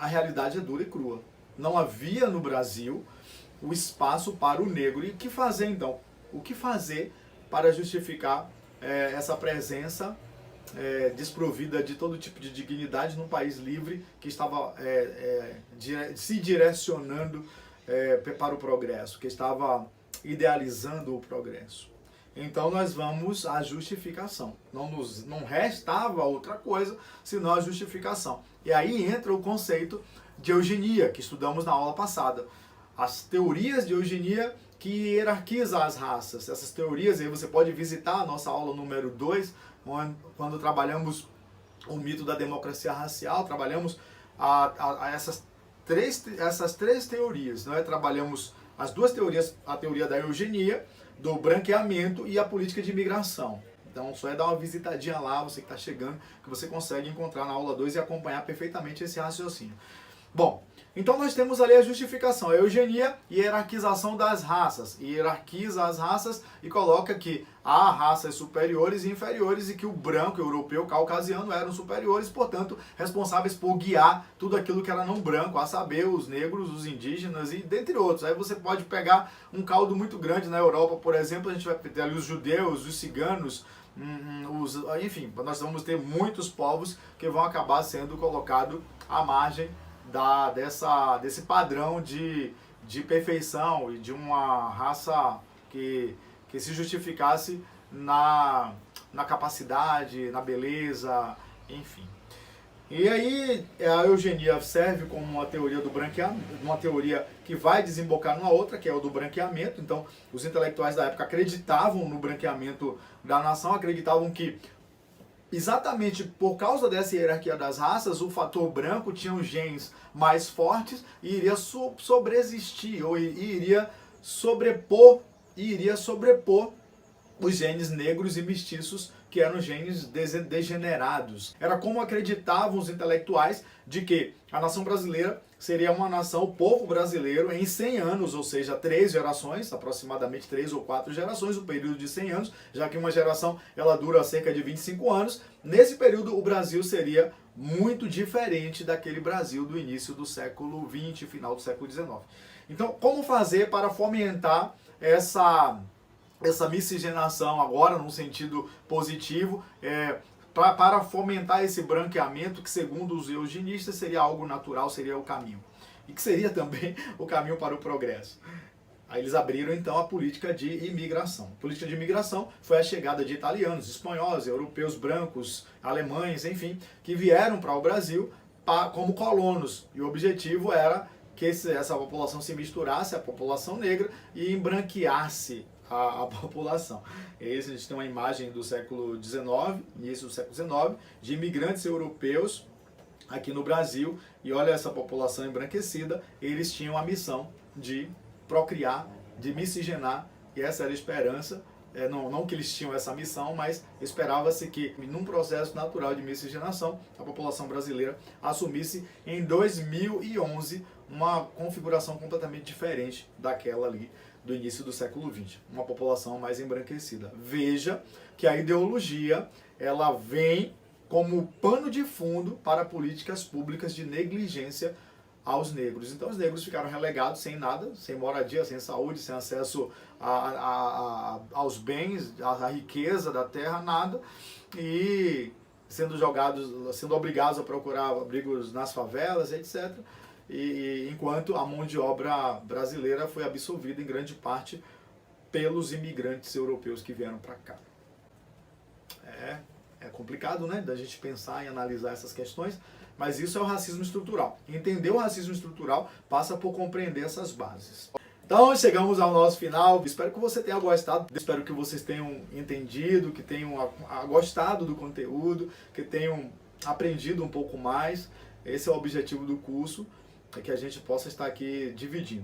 a realidade é dura e crua. Não havia no Brasil o espaço para o negro. E o que fazer então? O que fazer para justificar essa presença desprovida de todo tipo de dignidade num país livre que estava se direcionando para o progresso, que estava idealizando o progresso? Então nós vamos à justificação. Não restava outra coisa senão a justificação. E aí entra o conceito de eugenia, que estudamos na aula passada. As teorias de eugenia que hierarquiza as raças. Essas teorias, aí você pode visitar a nossa aula número 2, quando trabalhamos o mito da democracia racial, trabalhamos essas três teorias. Não é? Trabalhamos as duas teorias, a teoria da eugenia, do branqueamento e a política de imigração. Então só é dar uma visitadinha lá, você que está chegando, que você consegue encontrar na aula 2 e acompanhar perfeitamente esse raciocínio. Bom, então nós temos ali a justificação, a eugenia e a hierarquização das raças. Hierarquiza as raças e coloca que há raças superiores e inferiores e que o branco, o europeu, o caucasiano eram superiores, portanto, responsáveis por guiar tudo aquilo que era não branco, a saber, os negros, os indígenas e dentre outros. Aí você pode pegar um caldo muito grande na Europa, por exemplo, a gente vai ter ali os judeus, os ciganos, enfim, nós vamos ter muitos povos que vão acabar sendo colocados à margem desse padrão de perfeição e de uma raça que se justificasse na capacidade, na beleza, enfim. E aí a eugenia serve como uma teoria do branqueamento, uma teoria que vai desembocar numa outra, que é o do branqueamento. Então, os intelectuais da época acreditavam no branqueamento da nação, acreditavam que exatamente por causa dessa hierarquia das raças, o fator branco tinha os genes mais fortes e iria sobreexistir, ou iria sobrepor os genes negros e mestiços, que eram genes degenerados. Era como acreditavam os intelectuais de que a nação brasileira seria uma nação, o povo brasileiro, em 100 anos, ou seja, 3 gerações, aproximadamente 3 ou 4 gerações, um período de 100 anos, já que uma geração ela dura cerca de 25 anos. Nesse período, o Brasil seria muito diferente daquele Brasil do início do século XX, final do século XIX. Então, como fazer para fomentar essa miscigenação agora, num sentido positivo, para fomentar esse branqueamento que, segundo os eugenistas, seria algo natural, seria o caminho. E que seria também o caminho para o progresso. Aí eles abriram, então, a política de imigração. A política de imigração foi a chegada de italianos, espanhóis, europeus brancos, alemães, enfim, que vieram para o Brasil como colonos. E o objetivo era que essa população se misturasse à população negra e embranqueasse a população. Esse, a gente tem uma imagem do século XIX, início do século XIX, de imigrantes europeus aqui no Brasil, e olha essa população embranquecida, eles tinham a missão de procriar, de miscigenar, e essa era a esperança, não que eles tinham essa missão, mas esperava-se que, num processo natural de miscigenação, a população brasileira assumisse em 2011 uma configuração completamente diferente daquela ali do início do século XX, uma população mais embranquecida. Veja que a ideologia ela vem como pano de fundo para políticas públicas de negligência aos negros. Então os negros ficaram relegados sem nada, sem moradia, sem saúde, sem acesso aos bens, à riqueza da terra, nada, e sendo obrigados a procurar abrigos nas favelas, etc. E enquanto a mão de obra brasileira foi absorvida em grande parte pelos imigrantes europeus que vieram para cá. É complicado, né, da gente pensar e analisar essas questões, mas isso é o racismo estrutural. Entender o racismo estrutural passa por compreender essas bases. Então chegamos ao nosso final. Espero que você tenha gostado, espero que vocês tenham entendido, que tenham gostado do conteúdo, que tenham aprendido um pouco mais. Esse é o objetivo do curso, é que a gente possa estar aqui dividindo.